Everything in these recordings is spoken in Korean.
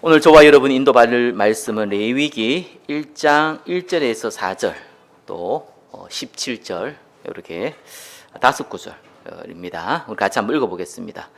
오늘 저와 여러분 인도받을 말씀은 레위기 1장 1절에서 4절 또 17절 이렇게 5구절입니다. 우리 같이 한번 읽어보겠습니다.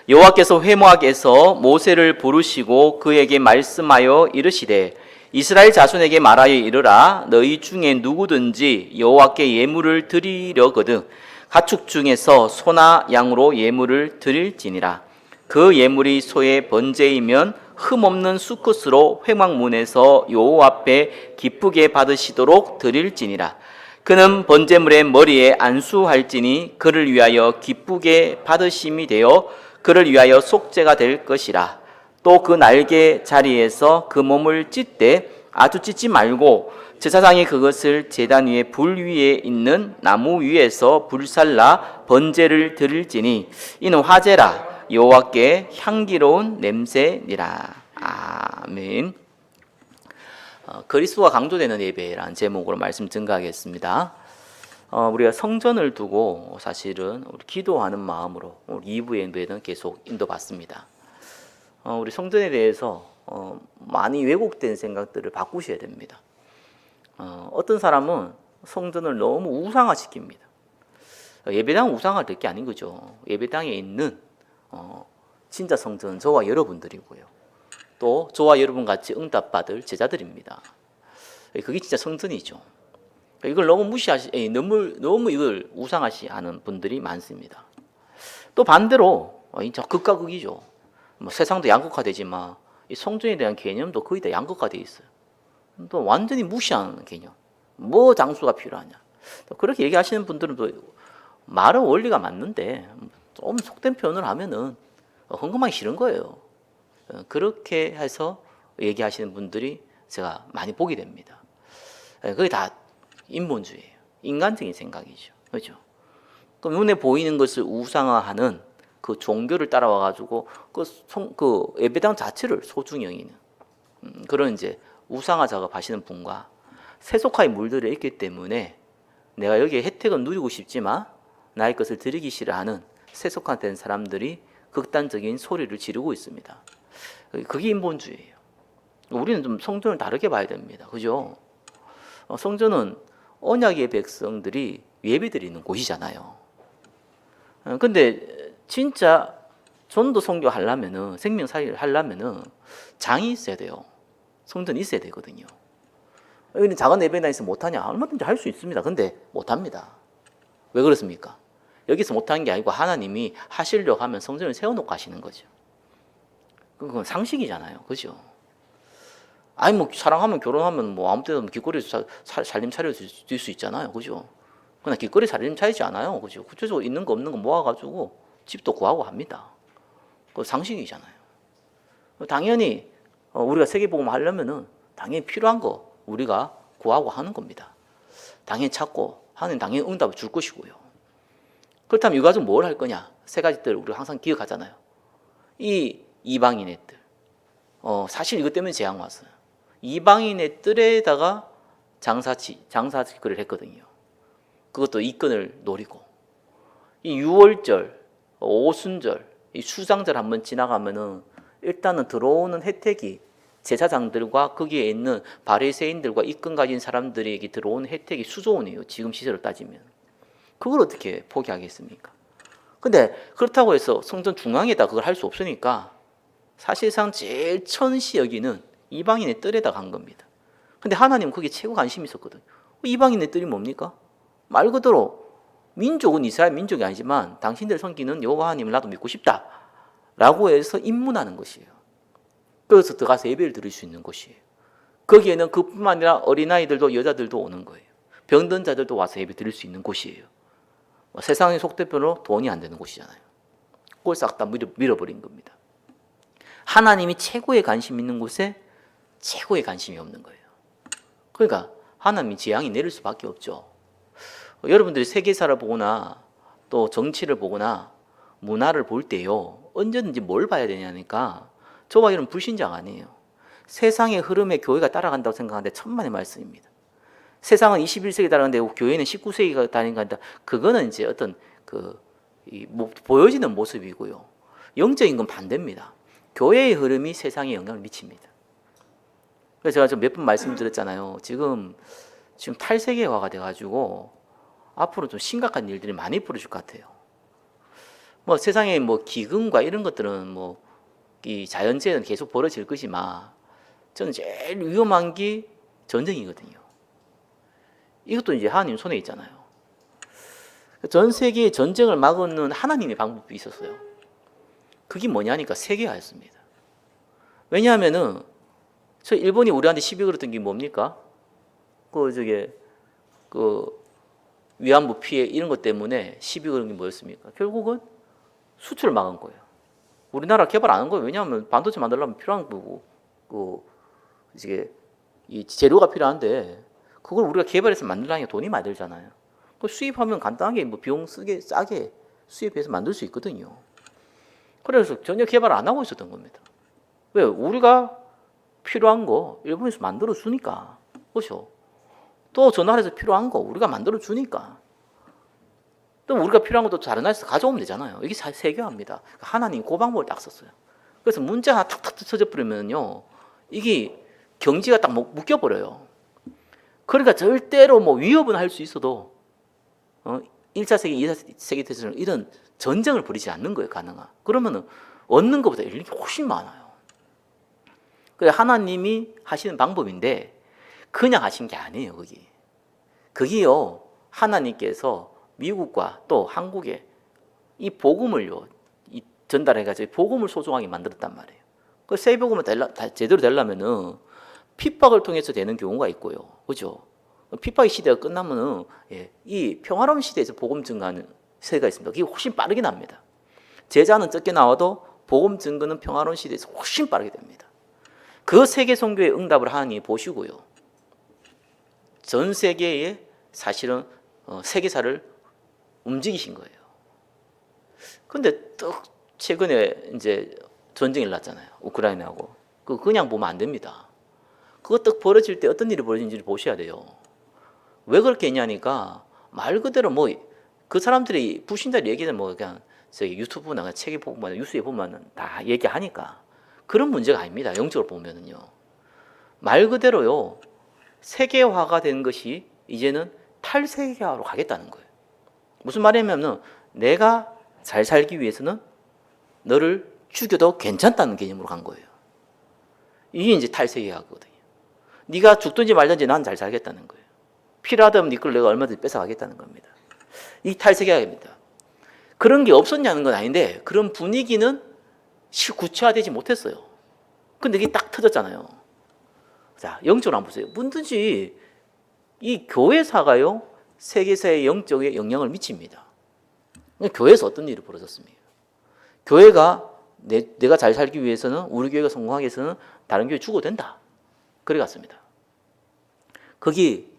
여호와께서 회모하게서 모세를 부르시고 그에게 말씀하여 이르시되 이스라엘 자손에게 말하여 이르라. 너희 중에 누구든지 여호와께 예물을 드리려거든 가축 중에서 소나 양으로 예물을 드릴지니라. 그 예물이 소의 번제이면 흠없는 수컷으로 회막문에서 여호와 앞에 기쁘게 받으시도록 드릴지니라. 그는 번제물의 머리에 안수할지니 그를 위하여 기쁘게 받으심이 되어 그를 위하여 속죄가 될 것이라. 또 그 날개 자리에서 그 몸을 찢되 아주 찢지 말고 제사장이 그것을 제단 위에 불 위에 있는 나무 위에서 불살라 번제를 드릴지니 이는 화제라. 여호와께 향기로운 냄새니라. 아멘. 그리스도가 강조되는 예배라는 제목으로 말씀 증가하겠습니다. 우리가 성전을 두고 사실은 우리 기도하는 마음으로 우리 2부 예배는 계속 인도받습니다. 우리 성전에 대해서 많이 왜곡된 생각들을 바꾸셔야 됩니다. 어떤 사람은 성전을 너무 우상화시킵니다. 예배당은 우상화될 게 아닌 거죠. 예배당에 있는 진짜 성전은 저와 여러분들이고요. 또 저와 여러분 같이 응답받을 제자들입니다. 그게 진짜 성전이죠. 이걸 너무 너무 이걸 우상화시하는 분들이 많습니다. 또 반대로 진짜 극과 극이죠. 세상도 양극화되지만 이 성전에 대한 개념도 거의 다 양극화되어 있어요. 또 완전히 무시하는 개념. 뭐 장수가 필요하냐. 그렇게 얘기하시는 분들은 또 말은 원리가 맞는데 좀 속된 표현을 하면은 헌금하기 싫은 거예요. 그렇게 해서 얘기하시는 분들이 제가 많이 보게 됩니다. 그게 다 인본주의예요. 인간적인 생각이죠. 그렇죠? 그럼 눈에 보이는 것을 우상화하는 그 종교를 따라와 가지고 그 예배당 자체를 소중히 여기는 그런 이제 우상화 작업하시는 분과 세속화에 물들어 있기 때문에 내가 여기에 혜택은 누리고 싶지만 나의 것을 드리기 싫어하는 세속화된 사람들이 극단적인 소리를 지르고 있습니다. 그게 인본주의예요. 우리는 좀 성전을 다르게 봐야 됩니다. 그죠? 성전은 언약의 백성들이 예배드리는 곳이잖아요. 근데 진짜 전도 선교 하려면은 생명 살리를 하려면은 장이 있어야 돼요. 성전이 있어야 되거든요. 여기는 작은 예배당에 있으면 못하냐? 얼마든지 할 수 있습니다. 근데 못합니다. 왜 그렇습니까? 여기서 못하는 게 아니고 하나님이 하시려고 하면 성전을 세워놓고 하시는 거죠. 그건 상식이잖아요. 그죠? 아니, 뭐, 사랑하면 결혼하면 뭐 아무 때나 길거리에서 살림 차려줄 수 있잖아요. 그죠? 그러나 길거리 살림 차리지 않아요. 그죠? 구체적으로 있는 거 없는 거 모아가지고 집도 구하고 합니다. 그 상식이잖아요. 당연히 우리가 세계복음 하려면은 당연히 필요한 거 우리가 구하고 하는 겁니다. 당연히 찾고 하나님 당연히 응답을 줄 것이고요. 그렇다면 유가족 뭘 할 거냐? 세 가지들 우리가 항상 기억하잖아요. 이 이방인의 뜰. 사실 이것 때문에 재앙 왔어요. 이방인의 뜰에다가 장사거리를 했거든요. 그것도 이권을 노리고. 이 유월절, 오순절, 이 수장절 한번 지나가면은 일단은 들어오는 혜택이 제사장들과 거기에 있는 바리새인들과 이권 가진 사람들에게 들어오는 혜택이 수조원이에요. 지금 시세로 따지면. 그걸 어떻게 포기하겠습니까? 근데 그렇다고 해서 성전 중앙에다 그걸 할 수 없으니까 사실상 제일 천시 여기는 이방인의 뜰에다 간 겁니다. 근데 하나님은 거기에 최고 관심이 있었거든요. 이방인의 뜰이 뭡니까? 말 그대로 민족은 이스라엘 민족이 아니지만 당신들 섬기는 여호와 하나님을 나도 믿고 싶다 라고 해서 입문하는 것이에요. 그래서 들어가서 예배를 드릴 수 있는 곳이에요. 거기에는 그뿐만 아니라 어린아이들도 여자들도 오는 거예요. 병든 자들도 와서 예배 드릴 수 있는 곳이에요. 세상의 속대표로 돈이 안 되는 곳이잖아요. 그걸 싹 다 밀어버린 겁니다. 하나님이 최고의 관심 있는 곳에 최고의 관심이 없는 거예요. 그러니까 하나님이 재앙이 내릴 수밖에 없죠. 여러분들이 세계사를 보거나 또 정치를 보거나 문화를 볼 때요. 언제든지 뭘 봐야 되냐니까 저와 여러분 불신자 아니에요. 세상의 흐름에 교회가 따라간다고 생각하는데 천만의 말씀입니다. 세상은 21세기 따라가는데 교회는 19세기가 따라간다. 그거는 이제 어떤 보여지는 모습이고요. 영적인 건 반대입니다. 교회의 흐름이 세상에 영향을 미칩니다. 그래서 제가 좀 몇 번 말씀드렸잖아요. 지금 탈세계화가 돼가지고 앞으로 좀 심각한 일들이 많이 벌어질 것 같아요. 뭐 세상에 뭐 기근과 이런 것들은 뭐 이 자연재해는 계속 벌어질 것이지만 저는 제일 위험한 게 전쟁이거든요. 이것도 이제 하나님 손에 있잖아요. 전 세계의 전쟁을 막는 하나님의 방법이 있었어요. 그게 뭐냐니까 세계화였습니다. 왜냐하면은 저 일본이 우리한테 시비 걸었던 게 뭡니까? 그 위안부 피해 이런 것 때문에 시비 걸은 게 뭐였습니까? 결국은 수출을 막은 거예요. 우리나라 개발 안 한 거예요. 왜냐하면 반도체 만들려면 필요한 거고, 이게 이 재료가 필요한데 그걸 우리가 개발해서 만들려면 돈이 많이 들잖아요. 그 수입하면 간단하게 뭐 비용 싸게 수입해서 만들 수 있거든요. 그래서 전혀 개발 안 하고 있었던 겁니다. 왜? 우리가 필요한 거 일본에서 만들어 주니까. 그렇죠? 또 저 나라에서 필요한 거 우리가 만들어 주니까. 또 우리가 필요한 것도 다른 나라에서 가져오면 되잖아요. 이게 세계화입니다. 하나님 그 방법을 딱 썼어요. 그래서 문제 하나 탁탁 터져버리면요, 이게 경지가 딱 묶여버려요. 그러니까 절대로 뭐 위협은 할 수 있어도 1차 세계, 2차 세계 대전처럼 이런 전쟁을 벌이지 않는 거예요. 가능한. 그러면은 얻는 것보다 잃는 게 훨씬 많아요. 그래 하나님이 하시는 방법인데 그냥 하신 게 아니에요. 그게요 하나님께서 미국과 또 한국에 이 복음을요 전달해가지고 복음을 소중하게 만들었단 말이에요. 그 새 복음을 제대로 되려면은 핍박을 통해서 되는 경우가 있고요, 그죠? 핍박의 시대가 끝나면은 이 평화로운 시대에서 복음 증거하는 세대가 있습니다. 그게 훨씬 빠르게 납니다. 제자는 적게 나와도 복음 증거는 평화로운 시대에서 훨씬 빠르게 됩니다. 그 세계 선교의 응답을 하나님이 보시고요, 전 세계에 사실은 세계사를 움직이신 거예요. 근데 또 최근에 이제 전쟁이 일어났잖아요. 우크라이나하고. 그냥 보면 안 됩니다. 그거 딱 벌어질 때 어떤 일이 벌어진지를 보셔야 돼요. 왜 그렇게 했냐니까 말 그대로 뭐 그 사람들이 불신자들 얘기는 뭐 그냥 유튜브나 책에 보면 뉴스에 보면 다 얘기하니까 그런 문제가 아닙니다. 영적으로 보면은요. 말 그대로요. 세계화가 된 것이 이제는 탈세계화로 가겠다는 거예요. 무슨 말이냐면 내가 잘 살기 위해서는 너를 죽여도 괜찮다는 개념으로 간 거예요. 이게 이제 탈세계화거든요. 네가 죽든지 말든지 난 잘 살겠다는 거예요. 필요하다면 네 걸 내가 얼마든지 뺏어가겠다는 겁니다. 이 탈세계화입니다. 그런 게 없었냐는 건 아닌데 그런 분위기는 구체화되지 못했어요. 근데 이게 딱 터졌잖아요. 자, 영적으로 한번 보세요. 뭐든지 이 교회사가요 세계사의 영적에 영향을 미칩니다. 교회에서 어떤 일이 벌어졌습니까? 교회가 내가 잘 살기 위해서는 우리 교회가 성공하기 위해서는 다른 교회 죽어도 된다. 그래 갔습니다. 거기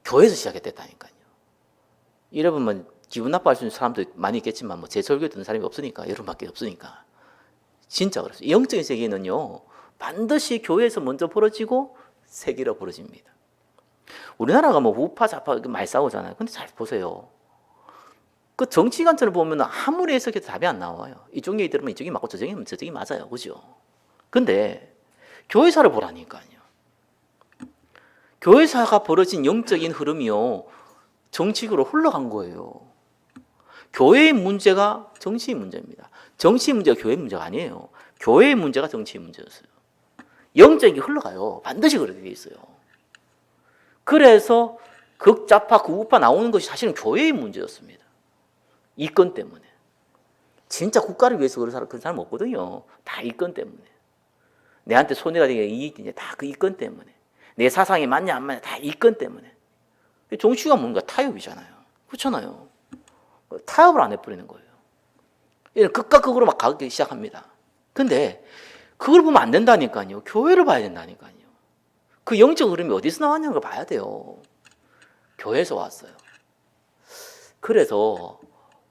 교회에서 시작했다니까요. 여러분 기분 나빠할 수 있는 사람도 많이 있겠지만 제 설교 듣는 사람이 없으니까 여러분밖에 없으니까 진짜 그렇습니다. 영적인 세계는요 반드시 교회에서 먼저 벌어지고 세계로 벌어집니다. 우리나라가 우파 좌파 많이 싸우잖아요. 근데 잘 보세요. 그 정치 관점을 보면 아무리 해석해도 답이 안 나와요. 이쪽 얘기 들으면 이쪽이 맞고 저쪽이 맞아요. 그죠? 근데 교회사를 보라니까요. 교회사가 벌어진 영적인 흐름이요 정치적으로 흘러간 거예요. 교회의 문제가 정치의 문제입니다. 정치의 문제가 교회의 문제가 아니에요. 교회의 문제가 정치의 문제였어요. 영적인 게 흘러가요. 반드시 그렇게 돼 있어요. 그래서 극좌파 극우파 나오는 것이 사실은 교회의 문제였습니다. 이권 때문에. 진짜 국가를 위해서 그런 사람 없거든요. 다 이권 때문에. 내한테 손해가 되게 이익이냐 다 그 이권 때문에. 내 사상이 맞냐 안 맞냐 다 이권 때문에. 정치가 뭔가 타협이잖아요. 그렇잖아요. 타협을 안 해버리는 거예요. 극과 극으로 막 가기 시작합니다. 근데 그걸 보면 안 된다니까요. 교회를 봐야 된다니까요. 그 영적 흐름이 어디서 나왔냐는 걸 봐야 돼요. 교회에서 왔어요. 그래서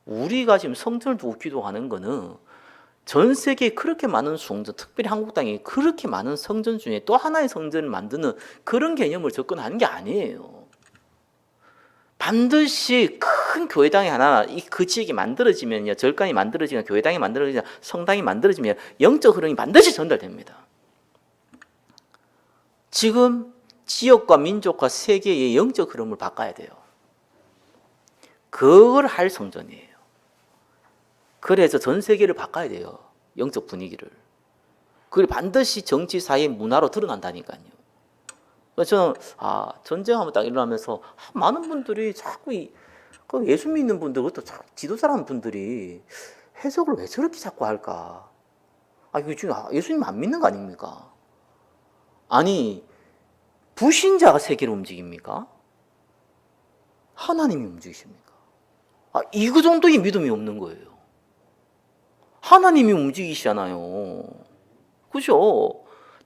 우리가 지금 성전을 두고 기도하는 거는 전 세계에 그렇게 많은 성전, 특별히 한국 땅에 그렇게 많은 성전 중에 또 하나의 성전을 만드는 그런 개념을 접근하는 게 아니에요. 반드시 큰 교회당이 하나 그 지역이 만들어지면요, 절간이 만들어지면, 교회당이 만들어지면, 성당이 만들어지면 영적 흐름이 반드시 전달됩니다. 지금 지역과 민족과 세계의 영적 흐름을 바꿔야 돼요. 그걸 할 성전이에요. 그래서 전 세계를 바꿔야 돼요. 영적 분위기를. 그게 반드시 정치, 사회, 문화로 드러난다니까요. 저는 전쟁하면 딱 일어나면서 많은 분들이 자꾸 그 예수 믿는 분들, 또 지도자라는 분들이 해석을 왜 저렇게 자꾸 할까? 이거 지금 예수님 안 믿는 거 아닙니까? 아니, 불신자가 세계를 움직입니까? 하나님이 움직이십니까? 이거 정도의 믿음이 없는 거예요. 하나님이 움직이시잖아요. 그죠?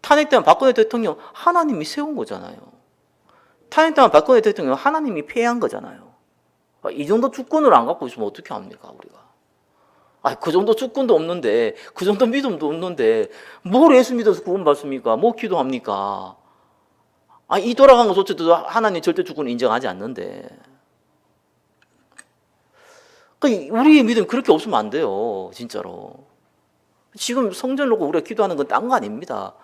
탄핵당한 박근혜 대통령 하나님이 세운 거잖아요. 탄핵당한 박근혜 대통령 하나님이 폐해한 거잖아요. 이 정도 주권을 안 갖고 있으면 어떻게 합니까, 우리가? 그 정도 주권도 없는데, 그 정도 믿음도 없는데, 뭘 예수 믿어서 구원받습니까? 뭐 기도합니까? 이 돌아간 것조차도 하나님 절대 주권을 인정하지 않는데. 우리의 믿음 그렇게 없으면 안 돼요, 진짜로. 지금 성전 놓고 우리가 기도하는 건 딴 거 아닙니다.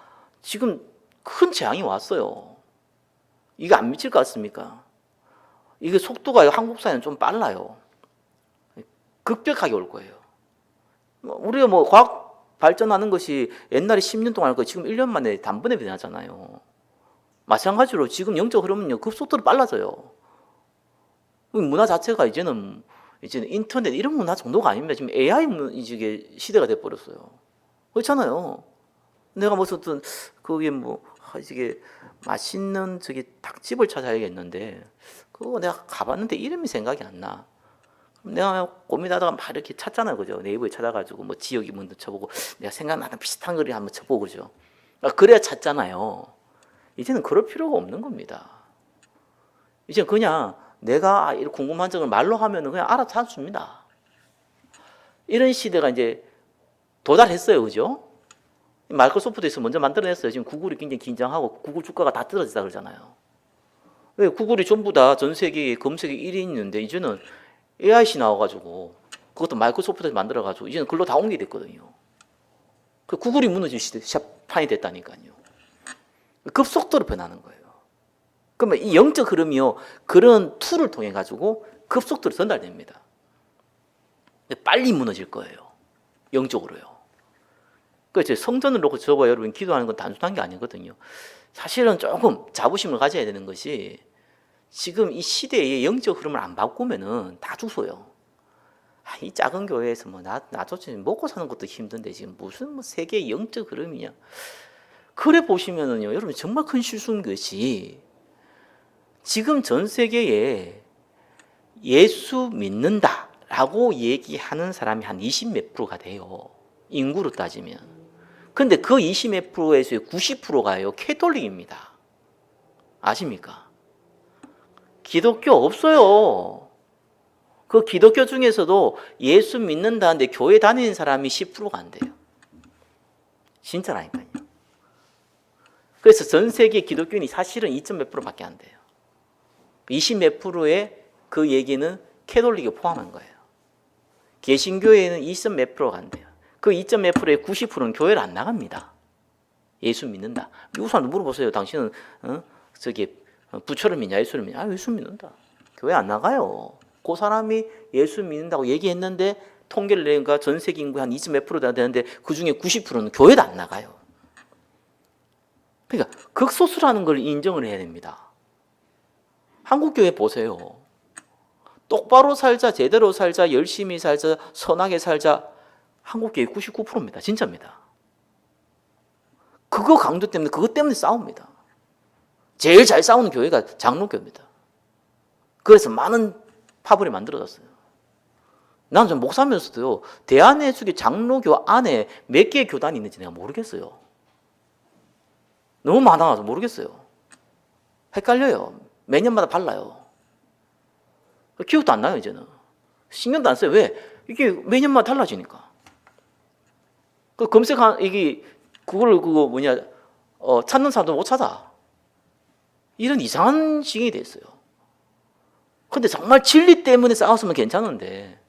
지금 큰 재앙이 왔어요. 이게 안 미칠 것 같습니까? 이게 속도가 한국 사회는 좀 빨라요. 급격하게 올 거예요. 우리가 과학 발전하는 것이 옛날에 10년 동안 할 거 지금 1년 만에 단번에 변하잖아요. 마찬가지로 지금 영적 흐름은요, 급속도로 빨라져요. 문화 자체가 이제는 인터넷 이런 문화 정도가 아닙니다. 지금 AI 시대가 돼버렸어요. 그렇잖아요. 내가 무슨 거기에 이게 맛있는 닭집을 찾아야겠는데 그거 내가 가봤는데 이름이 생각이 안 나. 내가 고민하다가 막 이렇게 찾잖아요, 그죠? 네이버에 찾아가지고 지역이 뭔지 쳐보고 내가 생각나는 비슷한 거리 한번 쳐보고, 그죠? 그래야 찾잖아요. 이제는 그럴 필요가 없는 겁니다. 이제 그냥 내가 궁금한 점을 말로 하면 그냥 알아듣습니다. 이런 시대가 이제 도달했어요, 그죠? 마이크로소프트에서 먼저 만들어냈어요. 지금 구글이 굉장히 긴장하고 구글 주가가 다 떨어지다 그러잖아요. 왜? 구글이 전부 다 전 세계에 검색에 1위였는데 이제는 AIC 나와가지고 그것도 마이크로소프트에서 만들어가지고 이제는 글로 다 옮기게 됐거든요. 그 구글이 무너질 판이 됐다니까요. 급속도로 변하는 거예요. 그러면 이 영적 흐름이요, 그런 툴을 통해 가지고 급속도로 전달됩니다. 빨리 무너질 거예요. 영적으로요. 그래서 성전을 놓고 저와 여러분 기도하는 건 단순한 게 아니거든요. 사실은 조금 자부심을 가져야 되는 것이 지금 이 시대의 영적 흐름을 안 바꾸면은 다 죽어요. 이 작은 교회에서 나조차 먹고 사는 것도 힘든데 지금 무슨 세계의 영적 흐름이냐. 그래 보시면은요, 여러분 정말 큰 실수인 것이 지금 전 세계에 예수 믿는다라고 얘기하는 사람이 한 20 몇 프로가 돼요. 인구로 따지면. 근데 그 20 몇 프로에서 90%가요, 캐톨릭입니다. 아십니까? 기독교 없어요. 그 기독교 중에서도 예수 믿는다는데 교회 다니는 사람이 10%가 안 돼요. 진짜라니까요. 그래서 전 세계 기독교인이 사실은 2점 몇 프로밖에 안 돼요. 20 몇 프로의 그 얘기는 캐톨릭에 포함한 거예요. 개신교에는 2점 몇 프로가 안 돼요. 그 2점 몇 프로의 90%는 교회를 안 나갑니다. 예수 믿는다. 미국 사람들 물어보세요. 당신은 부처를 믿냐, 예수를 믿냐? 예수 믿는다. 교회 안 나가요. 그 사람이 예수 믿는다고 얘기했는데 통계를 내니까 전 세계 인구 한 2점 몇 프로가 되는데 그 중에 90%는 교회도 안 나가요. 그러니까 극소수라는 걸 인정을 해야 됩니다. 한국 교회 보세요. 똑바로 살자, 제대로 살자, 열심히 살자, 선하게 살자. 한국 교회 99%입니다. 진짜입니다. 그거 강조 때문에, 그것 때문에 싸웁니다. 제일 잘 싸우는 교회가 장로교입니다. 그래서 많은 파벌이 만들어졌어요. 나는 좀 목사면서도요, 대한예수교 장로교 안에 몇 개의 교단이 있는지 내가 모르겠어요. 너무 많아서 모르겠어요. 헷갈려요. 매년마다 달라요. 기억도 안 나요, 이제는. 신경도 안 써요. 왜? 이게 매년마다 달라지니까. 그 찾는 사람도 못 찾아. 이런 이상한 시기가 됐어요. 근데 정말 진리 때문에 싸웠으면 괜찮은데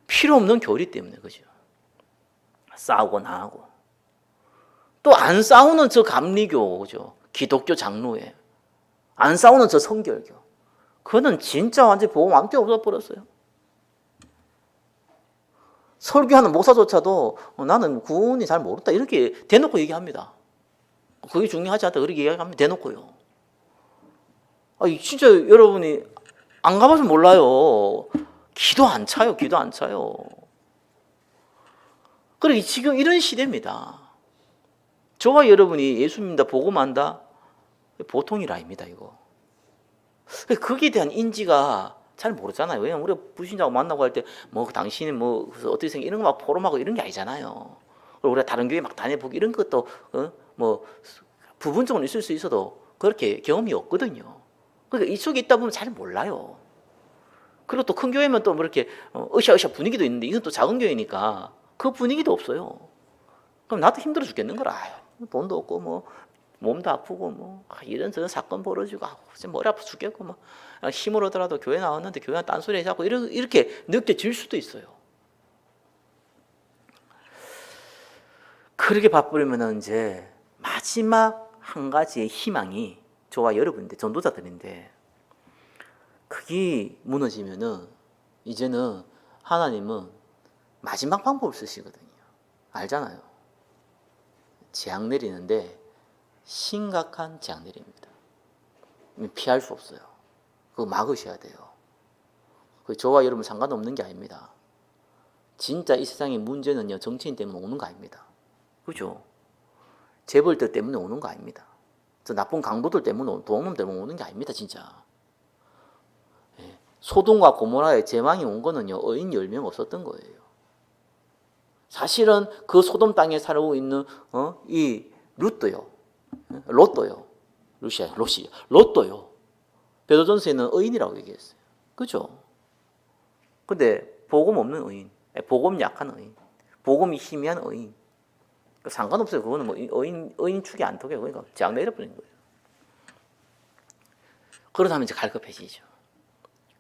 필요 없는 교리 때문에 그죠? 싸우고 나하고 또 안 싸우는 저 감리교 그죠? 기독교 장로회 안 싸우는 저 성결교 그거는 진짜 완전히 보험 암태 없어버렸어요. 설교하는 목사조차도 나는 구원이 잘 모른다 이렇게 대놓고 얘기합니다. 그게 중요하지 않다 그렇게 얘기하면 대놓고요. 진짜 여러분이 안 가봐서 몰라요. 기도 안 차요. 기도 안 차요. 그래 지금 이런 시대입니다. 저와 여러분이 예수 믿는다 복음한다 보통 일 아닙니다. 이거. 거기에 대한 인지가 잘 모르잖아요. 왜냐면 우리가 불신자하고 만나고 할 때 뭐 당신은 뭐 어떻게 생각 이런 거 막 포럼하고 이런 게 아니잖아요. 그리고 우리가 다른 교회 막 다녀보고 이런 것도 뭐 부분적으로 있을 수 있어도 그렇게 경험이 없거든요. 그러니까 이쪽에 있다 보면 잘 몰라요. 그리고 또 큰 교회면 또 뭐 이렇게 으쌰으쌰 분위기도 있는데 이건 또 작은 교회니까 그 분위기도 없어요. 그럼 나도 힘들어 죽겠는 거라. 돈도 없고 뭐 몸도 아프고 뭐 이런저런 사건 벌어지고 머리 아파 죽겠고 뭐 힘을 얻더라도 교회 나왔는데 교회는 딴소리 하자고 이렇게 느껴질 수도 있어요. 그렇게 바쁘려면 이제 마지막 한 가지의 희망이 저와 여러분인데 전도자들인데 그게 무너지면은 이제는 하나님은 마지막 방법을 쓰시거든요. 알잖아요. 재앙 내리는데 심각한 재앙 내립니다. 피할 수 없어요. 그거 막으셔야 돼요. 저와 여러분 상관없는 게 아닙니다. 진짜 이 세상의 문제는요 정치인 때문에 오는 거 아닙니다. 그죠? 재벌들 때문에 오는 거 아닙니다. 저 나쁜 강도들 때문에 도둑놈 때문에 오는 게 아닙니다. 진짜. 소돔과 고모라의 재앙이 온 거는요 의인 10명 없었던 거예요. 사실은 그 소돔 땅에 살고 있는 이 롯도요. 베드로전서에는 의인이라고 얘기했어요. 그죠? 근데 복음 없는 의인, 복음 약한 의인, 복음이 희미한 의인. 상관없어요. 그거는 뭐 의인 축이 안 통해요. 그러니까 재앙 내려버린 거예요. 그러다면 이제 갈급해지죠.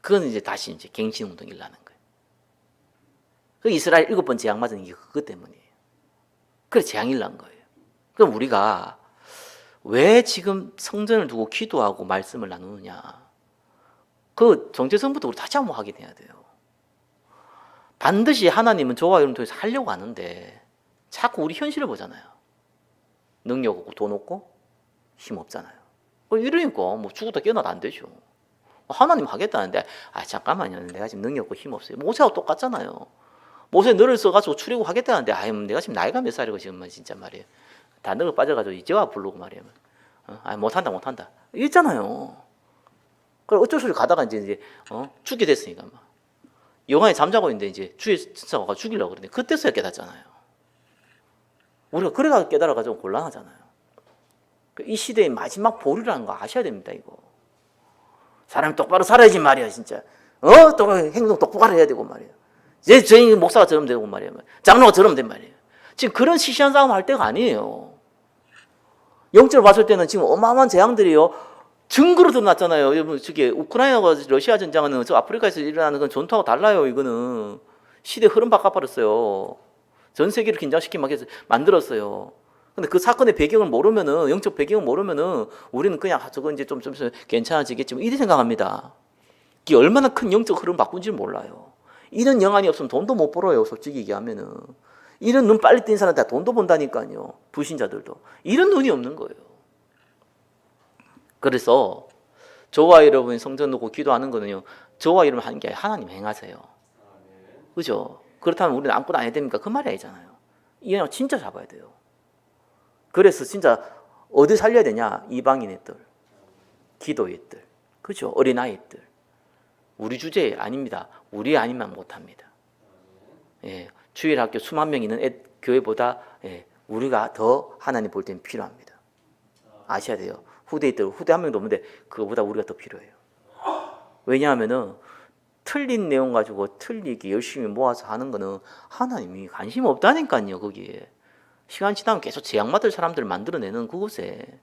그건 이제 다시 이제 갱신운동이 일어나는 거예요. 그 이스라엘 7번 재앙 맞은 게 그것 때문이에요. 그래서 재앙이 일어난 거예요. 그럼 우리가 왜 지금 성전을 두고 기도하고 말씀을 나누느냐? 그 정체성부터 우리 다시 한번 확인해야 돼요. 반드시 하나님은 저와 여러분 통해서 하려고 하는데 자꾸 우리 현실을 보잖아요. 능력 없고 돈 없고 힘 없잖아요. 이러니까 뭐 죽었다 깨어나도 안 되죠. 하나님 하겠다는데 잠깐만요. 내가 지금 능력 없고 힘 없어요. 모세하고 똑같잖아요. 모세 너를 써가지고 출애굽 하겠다는데 내가 지금 나이가 몇 살이고 지금 진짜 말이에요. 다 늙어 빠져가지고 이제와 부르고 말이에요. 못한다. 이랬잖아요. 그래 어쩔 수 없이 가다가 이제 죽게 됐으니까 막. 영화에 잠자고 있는데 이제 주의 천사가 와서 죽이려고 그러는데 그때서야 깨닫잖아요. 우리가 그래가 깨달아가지고 곤란하잖아요. 이 시대의 마지막 보류라는 거 아셔야 됩니다. 이거 사람이 똑바로 살아야지 말이야 진짜. 행동 똑바로 해야 되고 말이야. 이제 저희 목사가 저러면 되고 말이야. 장로가 저러면 된 말이에요. 지금 그런 시시한 싸움 할 때가 아니에요. 영적으로 봤을 때는 지금 어마어마한 재앙들이요. 증거로 드러났잖아요. 여러분, 저기 우크라이나와 러시아 전쟁은 저 아프리카에서 일어나는 건 전투하고 달라요. 이거는 시대 흐름 바꿔버렸어요. 전 세계를 긴장시키기 막 해서 만들었어요. 근데 그 사건의 배경을 모르면은 영적 배경을 모르면은 우리는 그냥 저거 이제 좀 괜찮아지겠지 뭐 이렇게 생각합니다. 이게 얼마나 큰 영적 흐름 바꾼지 몰라요. 이런 영안이 없으면 돈도 못 벌어요. 솔직히 얘기하면은 이런 눈 빨리 뜬 사람한테 돈도 번다니까요. 불신자들도 이런 눈이 없는 거예요. 그래서 저와 여러분이 성전 놓고 기도하는 거는요. 저와 여러분 하는 게 아니라 하나님 행하세요. 그죠? 그렇다면 우리는 아무것도 안 해야 됩니까? 그 말이 아니잖아요. 이 영역 진짜 잡아야 돼요. 그래서 진짜 어디 살려야 되냐? 이방인 애들, 기도 애들, 그죠? 어린아이들. 우리 주제 아닙니다. 우리 아니면 못합니다. 주일학교 수만 명 있는 교회보다 우리가 더 하나님 볼 때는 필요합니다. 아셔야 돼요. 후대 한 명도 없는데 그거보다 우리가 더 필요해요. 왜냐하면은 틀린 내용 가지고 틀리게 열심히 모아서 하는 거는 하나님이 관심 없다니까요. 거기에 시간 지나면 계속 재앙받을 사람들을 만들어내는 그곳에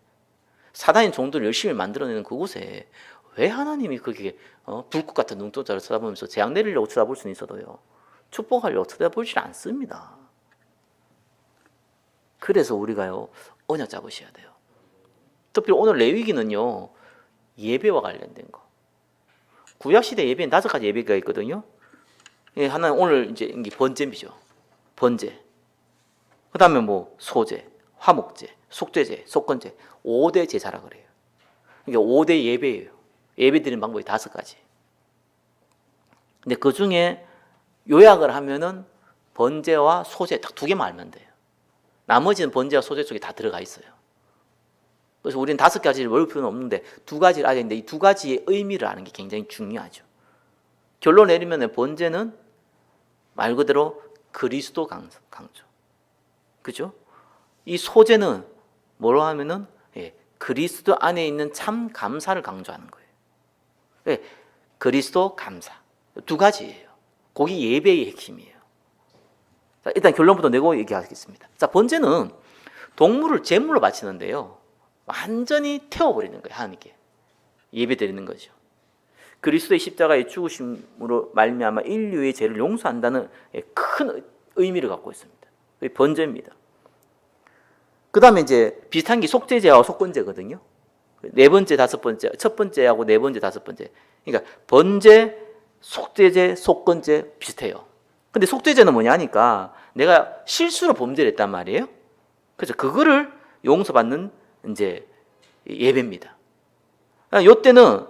사단의 종들을 열심히 만들어내는 그곳에 왜 하나님이 그게 불꽃 같은 눈동자를 쳐다보면서 재앙 내리려고 쳐다볼 수는 있어도요, 축복하려고 쳐다보질 않습니다. 그래서 우리가요, 언약 잡으셔야 돼요. 특히 오늘 레위기는요, 예배와 관련된 거. 구약시대 예배는 5가지 예배가 있거든요. 하나는 오늘 이제 번제미죠. 번제. 그 다음에 뭐 소제, 화목제, 속죄제, 속건제. 5대 제사라 그래요. 그러니까 5대 예배예요. 예배 드리는 방법이 5가지. 근데 그 중에 요약을 하면은 번제와 소제 딱 2개만 알면 돼요. 나머지는 번제와 소제 쪽에 다 들어가 있어요. 그래서 우리는 5가지를 외울 필요는 없는데 2가지를 알아야 되는데 이 2가지의 의미를 아는 게 굉장히 중요하죠. 결론 내리면 번제는 말 그대로 그리스도 강조. 그죠? 이 소제는 뭐로 하면은 그리스도 안에 있는 참 감사를 강조하는 거예요. 그리스도 감사. 2가지예요. 그게 예배의 핵심이에요. 자, 일단 결론부터 내고 얘기하겠습니다. 자, 번제는 동물을 제물로 바치는데요, 완전히 태워버리는 거예요. 하나님께 예배 드리는 거죠. 그리스도의 십자가의 죽으심으로 말미암아 인류의 죄를 용서한다는 큰 의미를 갖고 있습니다. 그게 번제입니다. 그 다음에 이제 비슷한 게 속죄제와 속건제거든요. 4번째, 5번째, 첫 번째하고 4번째, 5번째. 그러니까 번제, 속죄제, 속건제 비슷해요. 근데 속죄제는 뭐냐 하니까 내가 실수로 범죄를 했단 말이에요. 그래서 그거를 용서받는 이제 예배입니다. 요때는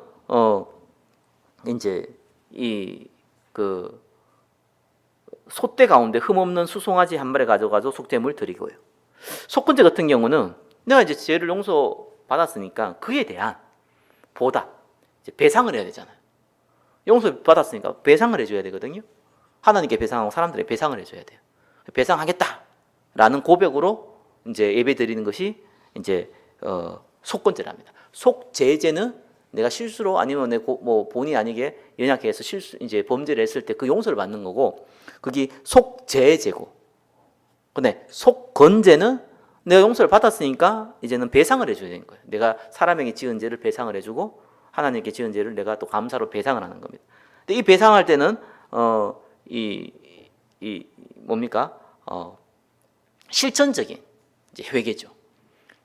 이제 이 그 소떼 가운데 흠없는 수송아지 한 마리 가져가서 속죄물 드리고요. 속건제 같은 경우는 내가 이제 죄를 용서받았으니까 그에 대한 보답, 이제 배상을 해야 되잖아요. 용서받았으니까 배상을 해줘야 되거든요. 하나님께 배상하고 사람들에게 배상을 해줘야 돼요. 배상하겠다라는 고백으로 이제 예배 드리는 것이 이제 속건제랍니다. 속죄제는 내가 실수로 아니면 내 뭐 본의 아니게 연약해서 실수 이제 범죄를 했을 때 그 용서를 받는 거고, 그게 속죄제고. 근데 속건제는 내가 용서를 받았으니까 이제는 배상을 해줘야 되는 거예요. 내가 사람에게 지은 죄를 배상을 해주고 하나님께 지은 죄를 내가 또 감사로 배상을 하는 겁니다. 근데 이 배상할 때는 뭡니까? 실천적인 이제 회개죠.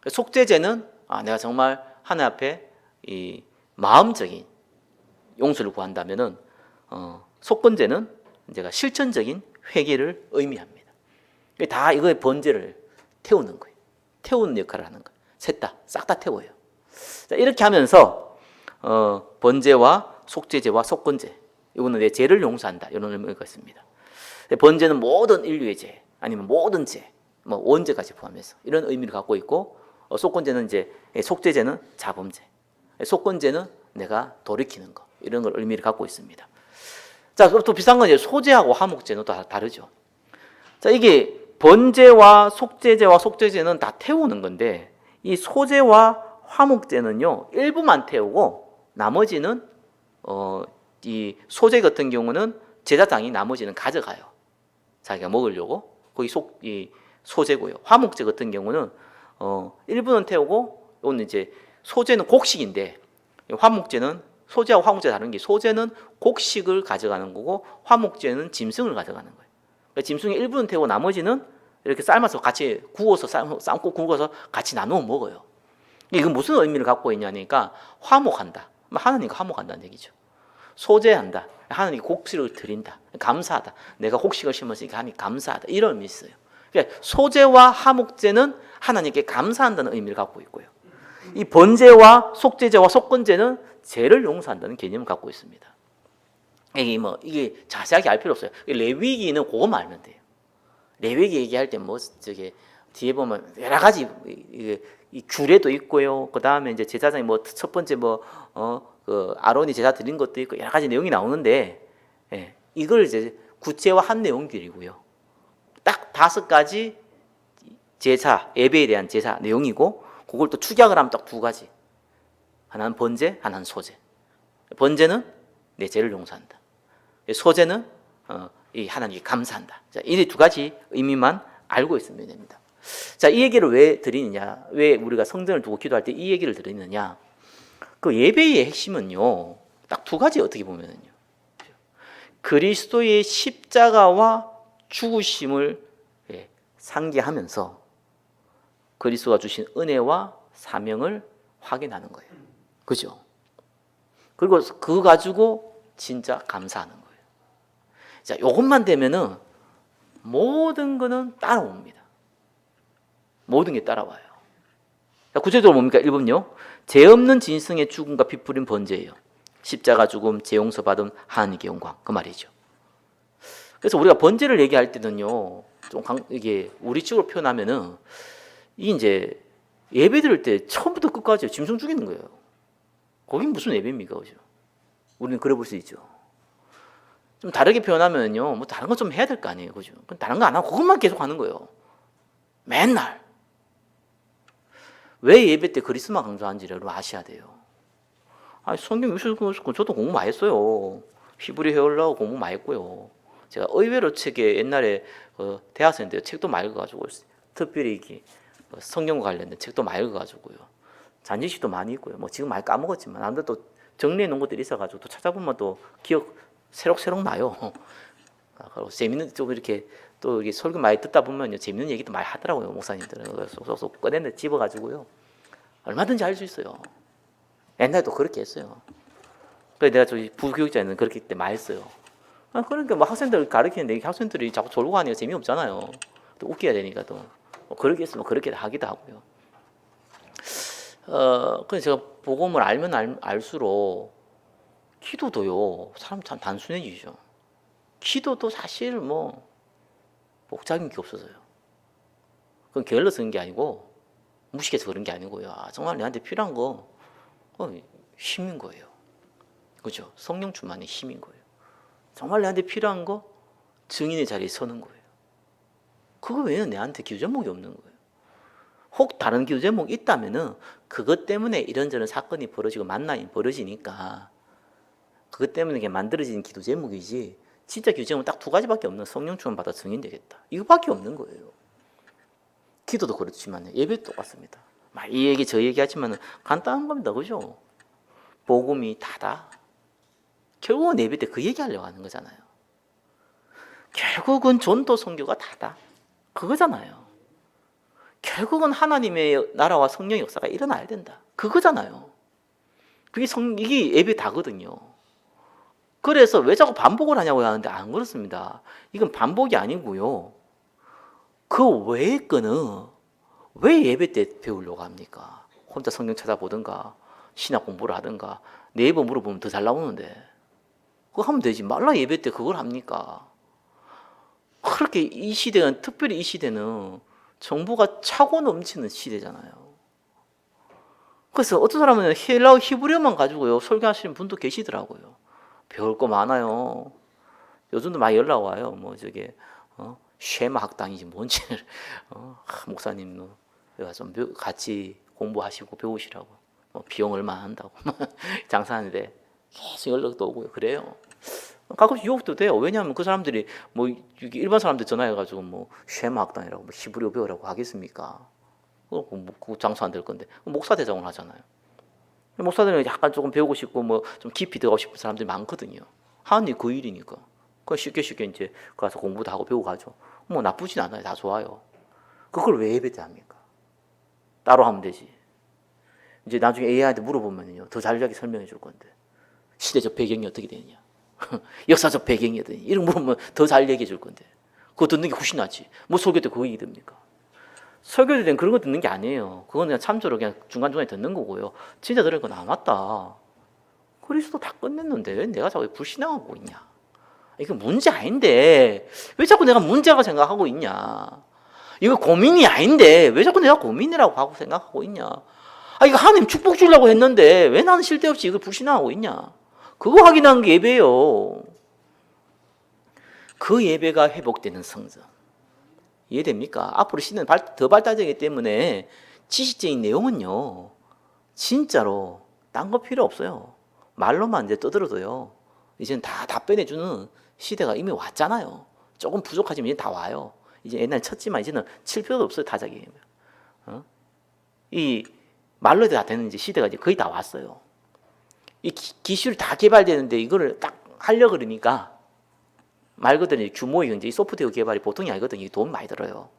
속죄제는 내가 정말 하나님 앞에 이 마음적인 용서를 구한다면은 속건제는 제가 실천적인 회개를 의미합니다. 다 이거의 번제를 태우는 거예요. 태우는 역할을 하는 거예요. 셋 다 싹 다 태워요. 자, 이렇게 하면서 번제와 속죄제와 속건제, 이거는 내 죄를 용서한다, 이런 의미가 있습니다. 번제는 모든 인류의 죄, 아니면 모든 죄, 뭐 원죄까지 포함해서 이런 의미를 갖고 있고, 속건제는 이제 속죄제는 자범죄, 속건제는 내가 돌이키는 거, 이런 걸 의미를 갖고 있습니다. 자, 또 비슷한 건 이제 소제하고 화목제는 또 다르죠. 자, 이게 번제와 속죄제와 속죄제는 다 태우는 건데, 이 소제와 화목제는요, 일부만 태우고 나머지는 이 소제 같은 경우는 제사장이 나머지는 가져가요. 자기가 먹으려고. 거기 이 소제고요. 화목제 같은 경우는 일부는 태우고, 이거는 이제 소제는 곡식인데, 화목제는 소제하고 화목제 다른 게, 소제는 곡식을 가져가는 거고 화목제는 짐승을 가져가는 거예요. 그러니까 짐승의 일부는 태우고 나머지는 이렇게 삶아서 같이 구워서 삶고 구워서 같이 나누어 먹어요. 이건 무슨 의미를 갖고 있냐니까, 화목한다, 하나님과 화목한다는 얘기죠. 소제한다, 하나님께 곡식을 드린다, 감사하다, 내가 곡식을 심었으니까 하나님 감사하다, 이런 의미 있어요. 그러니까 소제와 화목제는 하나님께 감사한다는 의미를 갖고 있고요, 이 번제와 속죄제와 속건제는 죄를 용서한다는 개념을 갖고 있습니다. 이게 자세하게 알 필요 없어요. 레위기는 그것만 알면 돼요. 레위기 얘기할 때 뒤에 보면 여러 가지 이 규례도 있고요. 그 다음에 이제 제사장이 첫 번째 그 아론이 제사 드린 것도 있고 여러 가지 내용이 나오는데, 이걸 이제 구체화한 내용들이고요. 딱 5가지 제사, 예배에 대한 제사 내용이고, 그걸 또 축약을 하면 딱 2가지. 하나는 번제, 하나는 소제. 번제는 내 죄를 용서한다. 소제는 이 하나님께 감사한다. 자, 이 2가지 의미만 알고 있으면 됩니다. 자, 이 얘기를 왜 드리느냐? 왜 우리가 성전을 두고 기도할 때 이 얘기를 드리느냐? 그 예배의 핵심은요, 딱 두 가지 어떻게 보면은요. 그리스도의 십자가와 죽으심을 상기하면서 그리스도가 주신 은혜와 사명을 확인하는 거예요. 그죠? 그리고 그거 가지고 진짜 감사하는 거예요. 자, 요것만 되면은 모든 거는 따라옵니다. 모든 게 따라와요. 자, 구체적으로 뭡니까? 1번요. 죄 없는 진승의 죽음과 피 뿌린 번제예요. 십자가 죽음, 죄 용서 받음, 하나님께 영광. 그 말이죠. 그래서 우리가 번제를 얘기할 때는요, 이게 우리 식으로 표현하면은 이게 이제 예배 드릴 때 처음부터 끝까지 짐승 죽이는 거예요. 거긴 무슨 예배입니까, 그죠? 우리는 그래 볼 수 있죠. 좀 다르게 표현하면요, 뭐 다른 거 좀 해야 될 거 아니에요, 그죠? 그럼 다른 거 안 하고 그것만 계속 하는 거예요. 맨날. 왜 예배 때 그리스도만 강조하는지를 여러분 아셔야 돼요. 아, 성경 저도 공부 많이 했어요. 히브리 해오려고 공부 많이 했고요. 제가 의외로 책에 옛날에 대학생 때 책도 많이 읽어가지고 특별히 이렇게 성경과 관련된 책도 많이 읽어가지고요. 잔지식도 많이 있고요. 뭐 지금 많이 까먹었지만 아무튼 또 정리해 놓은 것들이 있어가지고 또 찾아보면 또 기억 새록새록 나요. 그리고 재밌는 좀 이렇게 또 이게 설교 많이 듣다 보면 재밌는 얘기도 많이 하더라고요, 목사님들은. 그래서 꺼내서 집어가지고요. 얼마든지 할 수 있어요. 옛날에도 그렇게 했어요. 그래서 내가 저기 부교육자는 그렇게 때 많이 했어요. 그러니까 뭐 학생들 가르치는데 학생들이 자꾸 졸고 하니까 재미없잖아요. 또 웃겨야 되니까 또 그렇게 했으면 그렇게 하기도 하고요. 그래서 제가 복음을 알면 알수록 기도도요, 사람 참 단순해지죠. 기도도 사실 뭐 복잡한 게 없어서요. 그건 게을러 쓰는 게 아니고 무식해서 그런 게 아니고요. 정말 내한테 필요한 거 힘인 거예요. 그죠? 성령 충만의 힘인 거예요. 정말 내한테 필요한 거 증인의 자리에 서는 거예요. 그거 외에는 내한테 기도 제목이 없는 거예요. 혹 다른 기도 제목이 있다면은 그것 때문에 이런저런 사건이 벌어지고 만남이 벌어지니까 그것 때문에 이게 만들어진 기도 제목이지 진짜 기도 제목은 딱 두 가지밖에 없는 성령 충만 받아 증인 되겠다. 이거밖에 없는 거예요. 기도도 그렇지만 예배도 똑같습니다. 이 얘기 저 얘기 하지만 간단한 겁니다. 그죠? 복음이 다다. 결국은 예배 때 그 얘기하려고 하는 거잖아요. 결국은 전도 선교가 다다. 그거잖아요. 결국은 하나님의 나라와 성령의 역사가 일어나야 된다. 그거잖아요. 이게 예배 다거든요. 그래서 왜 자꾸 반복을 하냐고 하는데 안 그렇습니다. 이건 반복이 아니고요. 그 외의 거는 왜 예배 때 배우려고 합니까? 혼자 성경 찾아보든가 신학 공부를 하든가 네이버 물어보면 더 잘 나오는데 그거 하면 되지. 말라 예배 때 그걸 합니까? 그렇게 이 시대는 특별히 이 시대는 정보가 차고 넘치는 시대잖아요. 그래서 어떤 사람은 헬라어 히브리어만 가지고요 설교하시는 분도 계시더라고요. 배울 거 많아요. 요즘도 많이 연락 와요. 뭐 저게 쉐마 학당이지 뭔지 목사님 좀 같이 공부하시고 배우시라고 비용 얼마 한다고 장사하는데 계속 연락도 오고요. 그래요. 가끔씩 유혹도 돼요. 왜냐하면 그 사람들이 뭐 일반 사람들 전화해가지고 뭐 쉐마 학당이라고 뭐 히브리어 배우라고 하겠습니까? 그 장사 안 될 건데 목사 대장을 하잖아요. 목사들은 약간 조금 배우고 싶고 뭐 좀 깊이 들어가고 싶은 사람들이 많거든요. 하나님 그 일이니까. 그 쉽게 이제 가서 공부도 하고 배우고 가죠. 뭐 나쁘진 않아요. 다 좋아요. 그걸 왜 예배 때 합니까? 따로 하면 되지. 이제 나중에 AI한테 물어보면요 더 자세하게 설명해 줄 건데 시대적 배경이 어떻게 되느냐, 역사적 배경이 어떠냐 이런 물어보면 더 잘 얘기해 줄 건데 그거 듣는 게 훨씬 낫지. 뭐 설교 때 그거 얘기 됩니까? 설교 때는 그런 거 듣는 게 아니에요. 그건 그냥 참조로 그냥 중간중간에 듣는 거고요. 진짜 들으니까 맞다. 그리스도 다 끝냈는데 왜 내가 자꾸 불신앙하고 있냐? 이거 문제 아닌데 왜 자꾸 내가 문제라고 생각하고 있냐? 이거 고민이 아닌데 왜 자꾸 내가 고민이라고 하고 생각하고 있냐? 이거 하나님 축복 주려고 했는데 왜 나는 쓸데없이 이걸 불신앙하고 있냐? 그거 확인하는 게 예배예요. 그 예배가 회복되는 성전. 이해됩니까? 앞으로 시대는 더 발달되기 때문에 지식적인 내용은요 진짜로 딴 거 필요 없어요. 말로만 이제 떠들어도요 이제는 다 답변해주는 시대가 이미 왔잖아요. 조금 부족하지만 이제 다 와요. 이제 옛날에 쳤지만 이제는 칠 필요도 없어요. 타작이 이 말로 다 되는 이제 시대가 이제 거의 다 왔어요. 이 기술이 다 개발되는데 이거를 딱 하려고 그러니까 말 그대로 규모의 경제, 이 소프트웨어 개발이 보통이 아니거든요. 돈 많이 들어요.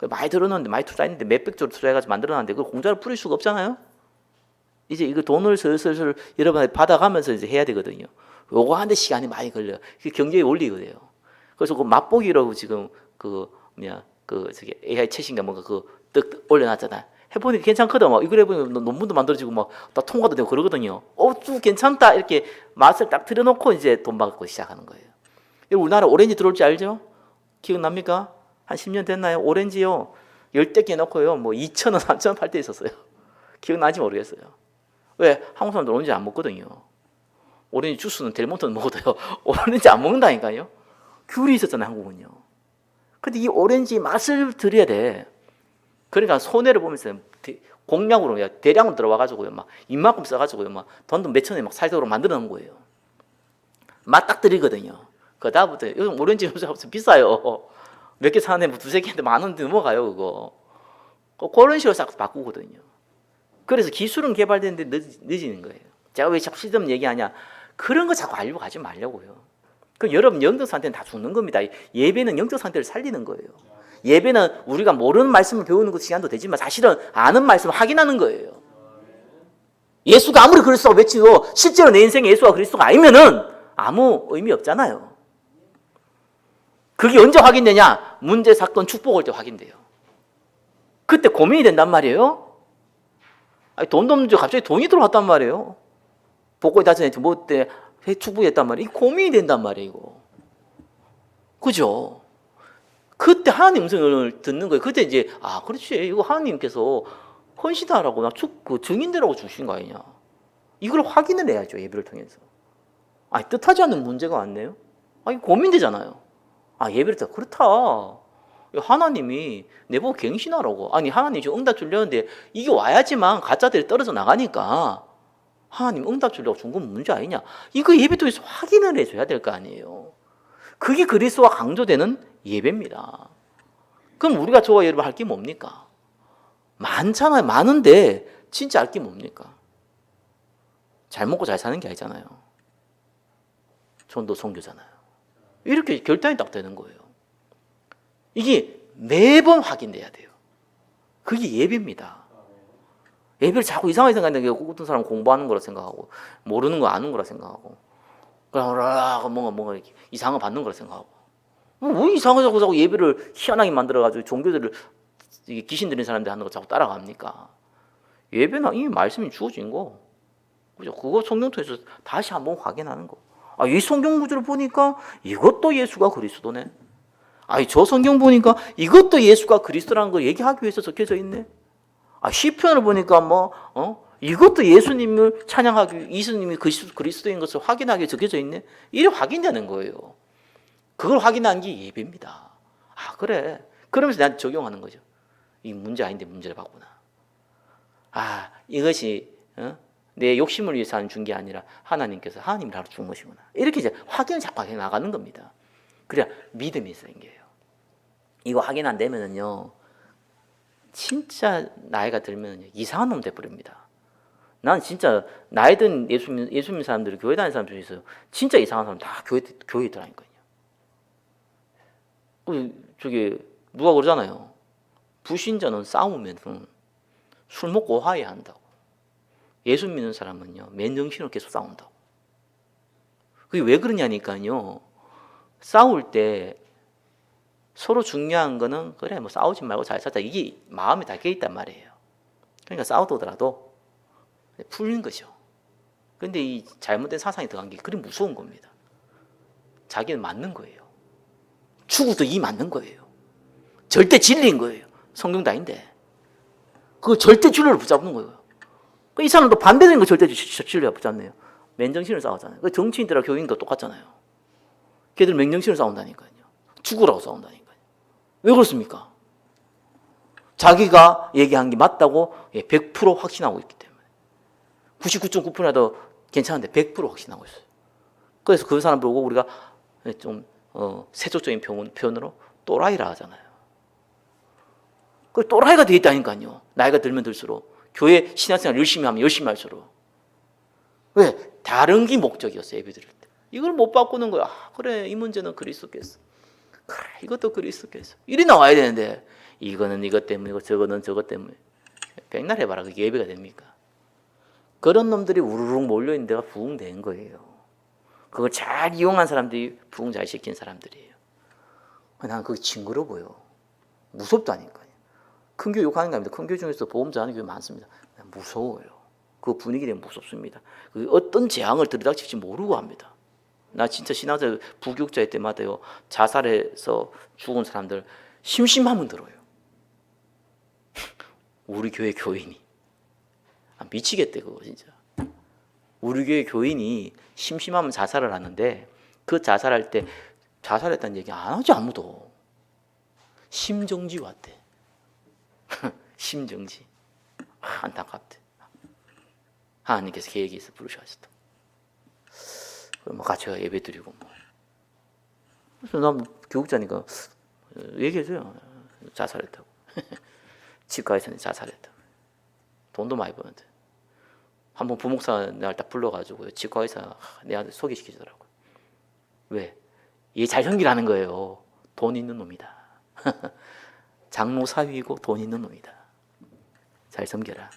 많이 들어놨는데 많이 투자했는데 몇백조를 투자해가지고 만들어놨는데 그걸 공짜로 풀릴 수가 없잖아요. 이제 이거 돈을 슬슬 여러분한테 받아가면서 이제 해야 되거든요. 요거 하는데 시간이 많이 걸려요. 그게 경제의 원리거든요. 그래서 그 맛보기라고 지금 저기 AI 채신가 뭔가 떡 올려놨잖아요. 해보니까 괜찮거든. 막 이걸 해보면 논문도 만들어지고 막 다 통과도 되고 그러거든요. 쭉 괜찮다 이렇게 맛을 딱 들여놓고 이제 돈 받고 시작하는 거예요. 우리나라 오렌지 들어올 줄 알죠? 기억납니까? 한 10년 됐나요? 오렌지요. 10대 개 넣고요. 뭐 2,000원, 3,000원 팔 때 있었어요. 기억나지 모르겠어요. 왜? 한국 사람들 오렌지 안 먹거든요. 오렌지 주스는 델몬트는 먹어도요. 오렌지 안 먹는다니까요. 귤이 있었잖아요, 한국은요. 근데 이 오렌지 맛을 들여야 돼. 그러니까 손해를 보면서 공량으로 대량으로 들어와가지고요. 막 이만큼 써가지고요. 막 돈도 몇 천에 막 살도록 만들어 놓은 거예요. 맛 딱 들이거든요. 그다음부터 요즘 오렌지 요즘 비싸요. 몇 개 사는데 뭐 두세 개인데 만 원 넘어가요, 그거. 그런 식으로 싹 바꾸거든요. 그래서 기술은 개발되는데 늦어지는 거예요. 제가 왜 자꾸 시점 얘기하냐? 그런 거 자꾸 알려고 하지 말려고요. 그 여러분 영적 상태는 다 죽는 겁니다. 예배는 영적 상태를 살리는 거예요. 예배는 우리가 모르는 말씀을 배우는 것 시간도 되지만 사실은 아는 말씀을 확인하는 거예요. 예수가 아무리 그리스도가 외치고 실제로 내 인생에 예수가 그리스도가 아니면은 아무 의미 없잖아요. 그게 언제 확인되냐? 문제, 사건, 축복 올 때 확인돼요. 그때 고민이 된단 말이에요. 아니, 돈도 없는데 갑자기 돈이 들어왔단 말이에요. 복고에 다전에 뭐 때 축복했단 말이에요. 이 고민이 된단 말이에요, 이거. 그죠? 그때 하나님 음성을 듣는 거예요. 그때 이제 그렇지. 이거 하나님께서 헌신하라고 나 증인되라고 주신 거 아니냐. 이걸 확인을 해야죠, 예배를 통해서. 뜻하지 않는 문제가 왔네요. 고민되잖아요. 예배를 다 그렇다. 하나님이 내보고 갱신하라고. 하나님 지금 응답 주려는데 이게 와야지만 가짜들이 떨어져 나가니까 하나님 응답 주려고 준 건 문제 아니냐. 이거 예배 통해서 확인을 해줘야 될 거 아니에요. 그게 그리스도와 강조되는 예배입니다. 그럼 우리가 저와 여러분 할 게 뭡니까? 많잖아요. 많은데 진짜 할 게 뭡니까? 잘 먹고 잘 사는 게 아니잖아요. 전도 선교잖아요. 이렇게 결단이 딱 되는 거예요. 이게 매번 확인돼야 돼요. 그게 예배입니다. 예배를 자꾸 이상하게 생각하는 게 어떤 사람은 공부하는 거라 생각하고 모르는 거 아는 거라 생각하고 뭔가 이렇게 이상한 거 받는 거라 생각하고 뭐 이상하게 자꾸 예배를 희한하게 만들어가지고 종교들을 귀신 들린 사람들 하는 거 자꾸 따라갑니까? 예배는 이미 말씀이 주어진 거. 그죠? 그거 성경 통해서 다시 한번 확인하는 거. 이 성경 구절을 보니까 이것도 예수가 그리스도네. 저 성경 보니까 이것도 예수가 그리스도라는 걸 얘기하기 위해서 적혀져 있네. 시편을 보니까 이것도 예수님을 찬양하기, 예수님이 그리스도인 것을 확인하기 위해 적혀져 있네. 이게 확인되는 거예요. 그걸 확인하는 게 예배입니다. 그래. 그러면서 나한테 적용하는 거죠. 이 문제 아닌데 문제를 바꾸나. 이것이 내 욕심을 위해서 준 게 아니라 하나님께서 하나님이라고 준 것이구나. 이렇게 이제 확인을 자꾸 해 나가는 겁니다. 그래야 믿음이 생겨요. 이거 확인 안 되면은요, 진짜 나이가 들면 이상한 놈 돼버립니다. 난 진짜 나이 든 예수 믿는 사람들이 교회 다니는 사람 중에서 진짜 이상한 사람 다 교회 있더라니까요. 저기 누가 그러잖아요. 불신자는 싸우면 술 먹고 화해한다고. 예수 믿는 사람은요, 맨정신으로 계속 싸운다고. 그게 왜 그러냐니까요. 싸울 때 서로 중요한 거는 그래 뭐 싸우지 말고 잘 살자. 이게 마음에 닿게 있단 말이에요. 그러니까 싸우더라도 풀린 거죠. 그런데 이 잘못된 사상이 들어간 게 그리 무서운 겁니다. 자기는 맞는 거예요. 죽어도 이 맞는 거예요. 절대 진리인 거예요. 성경도 아닌데. 그 절대 진리를 붙잡는 거예요. 이 사람도 반대되는 거 절대 진리가 붙잡네요. 맨정신을 싸우잖아요. 그 정치인들하고 교인도 똑같잖아요. 걔들 맨정신을 싸운다니까요. 죽으라고 싸운다니까요. 왜 그렇습니까? 자기가 얘기한 게 맞다고 100% 확신하고 있기 때문에. 99.9%라도 괜찮은데 100% 확신하고 있어요. 그래서 그 사람 보고 우리가 좀 세속적인 표현으로 또라이라 하잖아요. 그 또라이가 되어 있다니까요. 나이가 들면 들수록 교회 신앙생활 열심히 하면 열심히 할수록. 왜? 다른 게 목적이었어요. 예배 드릴 때. 이걸 못 바꾸는 거야. 그래, 이 문제는 그리스도께서. 그래, 이것도 그리스도께서. 이리 나와야 되는데 이거는 이것 때문이고 저거는 저것 때문에. 백날 해봐라. 그게 예배가 됩니까? 그런 놈들이 우르르 몰려있는 데가 부흥된 거예요. 그걸 잘 이용한 사람들이 부흥 잘 시킨 사람들이에요. 난 그게 징그러 보여. 무섭다니까요. 큰 교회 욕하는 거 아닙니다. 큰 교회 중에서 보험자 하는 교회 많습니다. 무서워요. 그 분위기 때문에 무섭습니다. 그 어떤 재앙을 들이닥칠지 모르고 합니다. 나 진짜 신앙자 부교육자일 때마다요, 자살해서 죽은 사람들 심심하면 들어요. 우리 교회 교인이 미치겠대 그거 진짜. 우리 교회 교인이 심심하면 자살을 하는데 그 자살할 때 자살했다는 얘기 안 하지 아무도. 심정지 왔대. 심정지. 안타깝대. 하나님께서 계획해서 부르셔가지고 뭐 같이 예배 드리고 뭐. 그래서 난 교육자니까 얘기해줘요. 자살했다고. 치과에서는 자살했다고. 돈도 많이 버는데. 한번 부목사 날 딱 불러가지고 치과 의사 내한테 소개시키더라고. 왜? 얘 잘 연기라는 거예요. 돈 있는 놈이다. 장로 사위이고 돈 있는 놈이다. 잘 섬겨라.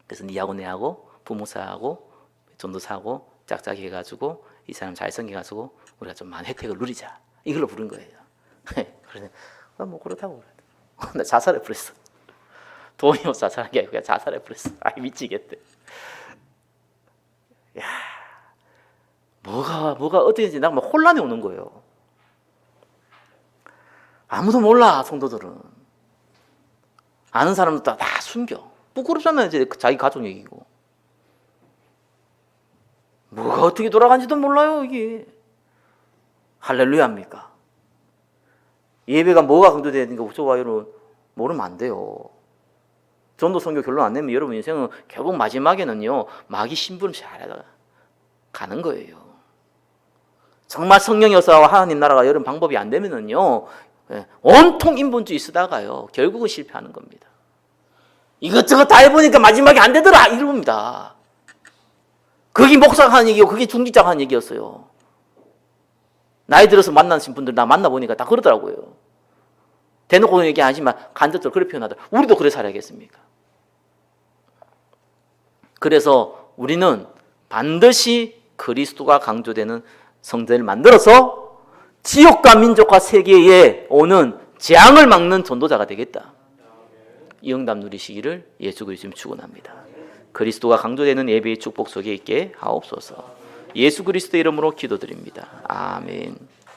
그래서 니하고 내하고 부목사하고 전도사하고 짝짝이 해가지고 이 사람 잘 섬겨가지고 우리가 좀 많은 혜택을 누리자. 이걸로 부른 거예요. 그래서 뭐 그렇다고 그래. 나 자살해 버렸어. 돈이 없어 자살한 게 아니고 그냥 자살해 버렸어. 아 미치겠대. 야, 뭐가 어떻게든지 나 막 혼란이 오는 거예요. 아무도 몰라 성도들은. 아는 사람도 다 숨겨. 부끄럽잖아요. 이제 자기 가족 얘기고. 뭐가 어떻게 돌아간지도 몰라요 이게. 할렐루야입니까? 예배가 뭐가 강조되는가 좋아요는 모르면 안 돼요. 전도 선교 결론 안 내면 여러분 인생은 결국 마지막에는요 마귀 심부름 잘하다가 가는 거예요. 정말 성령이 없어 하나님 나라가 여러분 방법이 안 되면은요 온통 인본주의 쓰다가요 결국은 실패하는 겁니다. 이것저것 다 해보니까 마지막에 안 되더라 이럽니다. 그게 목사가 하는 얘기고 그게 중직자가 하는 얘기였어요. 나이 들어서 만나신 분들 나 만나보니까 다 그러더라고요. 대놓고 얘기 안 하지만 간접적으로 그렇게 표현하더라고요. 우리도 그래 살아야겠습니까? 그래서 우리는 반드시 그리스도가 강조되는 성전을 만들어서 지역과 민족과 세계에 오는 재앙을 막는 전도자가 되겠다. 이 응답 누리시기를 예수 그리스도님 축원합니다. 그리스도가 강조되는 예배의 축복 속에 있게 하옵소서. 예수 그리스도 이름으로 기도드립니다. 아멘.